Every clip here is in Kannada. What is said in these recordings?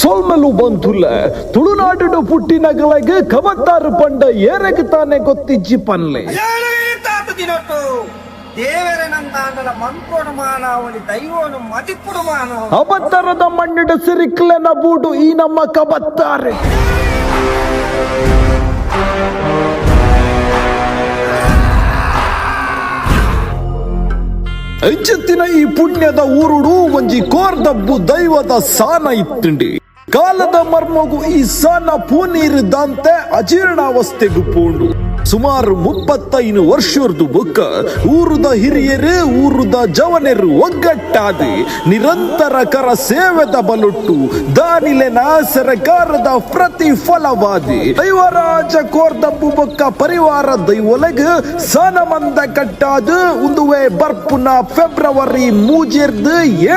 ಸೊಲ್ಮೆಲು ಬಂತುಲ್ಲ ತುಳುನಾಡು ಪುಟ್ಟಿನಗಳಿಗೆ ಕಬತ್ತಾರು ಪಂಡ ಏರೆಗೆ ತಾನೆ ಗೊತ್ತಿಜ್ಜಿ ಪನ್ಲೆ ಅಬತ್ತರದ ಮಣ್ಣಿಡ ಸಿರಿಕ್ಲೆನ ಬೂಡು ಈ ನಮ್ಮ ಕಬತ್ತಾರೆ ಅಂಚತ್ತಿನ ಈ ಪುಣ್ಯದ ಊರುಡು ಒಂಜಿ ಕೋರ್ದಬ್ಬು ದೈವದ ಸಾನ ಇತ್ತಂಡಿ ಕಾಲದ ಮರ್ಮಗು ಈ ಸಾನ ಪೂನೀರಿದಂತೆ ಅಜೀರ್ಣಾವಸ್ಥೆಗೂ ಪೂಂಡು ಸುಮಾರು 35 ವರ್ಷದ್ದು ಬೊಕ್ಕ ಊರುದ ಹಿರಿಯರು ಊರುದ ಜವನೆರು ಒಗ್ಗಟ್ಟಾದಿ ನಿರಂತರ ಕರ ಸೇವೆದ ಬಲೊಟ್ಟು ದಾನಿಲೆನ ಸರ್ಕಾರದ ಪ್ರತಿಫಲವಾದಿ ದೈವರಾಜ ಕೋರ್ದಬ್ಬು ಬೊಕ್ಕ ಪರಿವಾರ ದೈವೊಲಗ ಸಾನಮಂದ ಕಟ್ಟಾದು ಉಂದುವೆ ಬರ್ಪುನ ಫೆಬ್ರವರಿ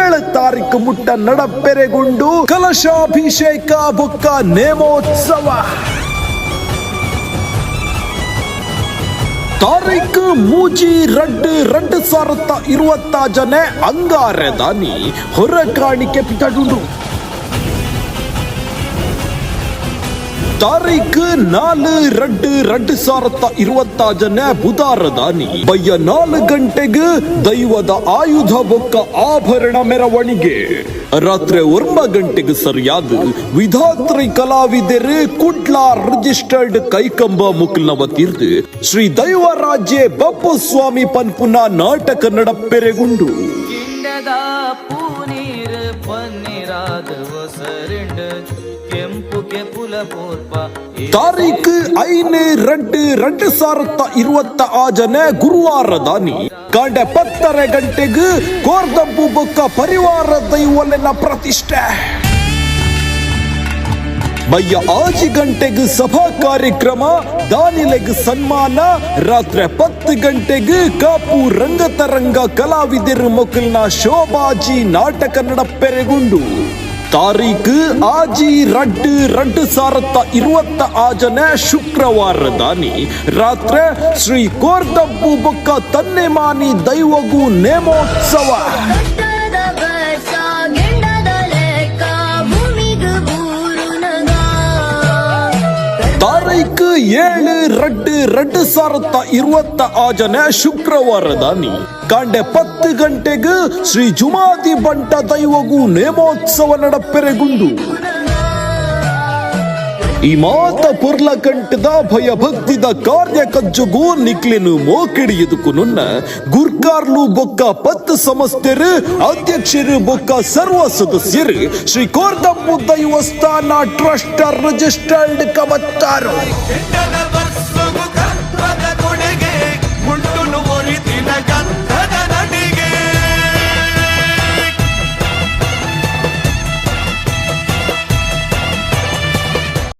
7 ತಾರೀಕು ಮುಟ್ಟ ನಡಪೆರೆಗೊಂಡು ಕಲಶಾಭಿಷೇಕ ಬೊಕ್ಕ ನೇಮೋತ್ಸವ ತಾರೀಖು 2020 ಅಂಗಾರೆ ದಾನಿ ಹೊರ ಕಾಣಿಕೆ ಪಿತಡುಂಡು ತಾರೀಖು 4/2/2020 ಬುಧಾರ ದಾನಿ ಬಯ್ಯ 4 ಗಂಟೆಗೆ ದೈವದ ಆಯುಧ ಬೊಕ್ಕ ಆಭರಣ ಮೆರವಣಿಗೆ ರಾತ್ರಿ 9 ಗಂಟೆಗೆ ಸರಿಯಾದ ವಿಧಾತ್ರಿ ಕಲಾವಿದರು ಕುಡ್ಲ ರಿಜಿಸ್ಟರ್ಡ್ ಕೈಕಂಬ ಮುಕ್ಲವ ತೀರ್ದು ಶ್ರೀ ದೈವರಾಜ್ಯ ಬಪ್ಪು ಸ್ವಾಮಿ ಪನ್ಪುನ ನಾಟಕ ನಡಪೆರೆಗೊಂಡು ತಾರೀಖು 5/2/2020 ಗುರುವಾರ ದಾನಿ ಕಾಂಡ 10 ಗಂಟೆಗೆ ಕೋರ್ದಬ್ಬು ಬೊಕ್ಕ ಪರಿವಾರ ದೈವಲೆನ ಪ್ರತಿಷ್ಠೆ ಬಯ್ಯ 6 ಗಂಟೆಗೆ ಸಭಾ ಕಾರ್ಯಕ್ರಮ ದಾನಿಲೆಗ್ ಸನ್ಮಾನ ರಾತ್ರಿ 10 ಗಂಟೆಗೆ ಕಾಪು ರಂಗತರಂಗ ಕಲಾವಿದರು ಮೊಕಲ್ನ ಶೋಭಾಜಿ ನಾಟಕ ನಡಪೆರೆಗೊಂಡು ತಾರೀಖು 6/2/2020 ಶುಕ್ರವಾರ ದಾನಿ ರಾತ್ರಿ ಶ್ರೀ ಕೋರ್ದಬ್ಬು ಬೊಕ್ಕ ತನ್ನೆಮಾನಿ ದೈವಗೂ ನೇಮೋತ್ಸವ ತಾರೀಖು 7/2/2020 ಶುಕ್ರವಾರ ದಾನಿ ಕಾಂಡೆ 10 ಗಂಟೆಗೆ ಶ್ರೀ ಜುಮಾದಿ ಬಂಟ ದೈವಗೂ ನೇಮೋತ್ಸವ ನಡಪೆರೆಗೊಂಡು ಈ ಮಾತ ಪುರ್ಲಕಂಠದ ಭಯ ಭಕ್ತಿದ ಕಾರ್ಯ ಕಜ್ಜುಗೂ ನಿಕ್ಲೆನು ಮೋಕಿಡಿಯದಕ್ಕೂ ನುನ್ನ ಗುರ್ಕಾರ್ಲು ಬೊಕ್ಕ 10 ಸಂಸ್ಥೆರು ಅಧ್ಯಕ್ಷರು ಬೊಕ್ಕ ಸರ್ವ ಸದಸ್ಯರು ಶ್ರೀ ಕೋರ್ದಬ್ಬು ದೈವಸ್ಥಾನ ಟ್ರಸ್ಟ್ ರಿಜಿಸ್ಟರ್ಡ್ ಕಬತ್ತಾರು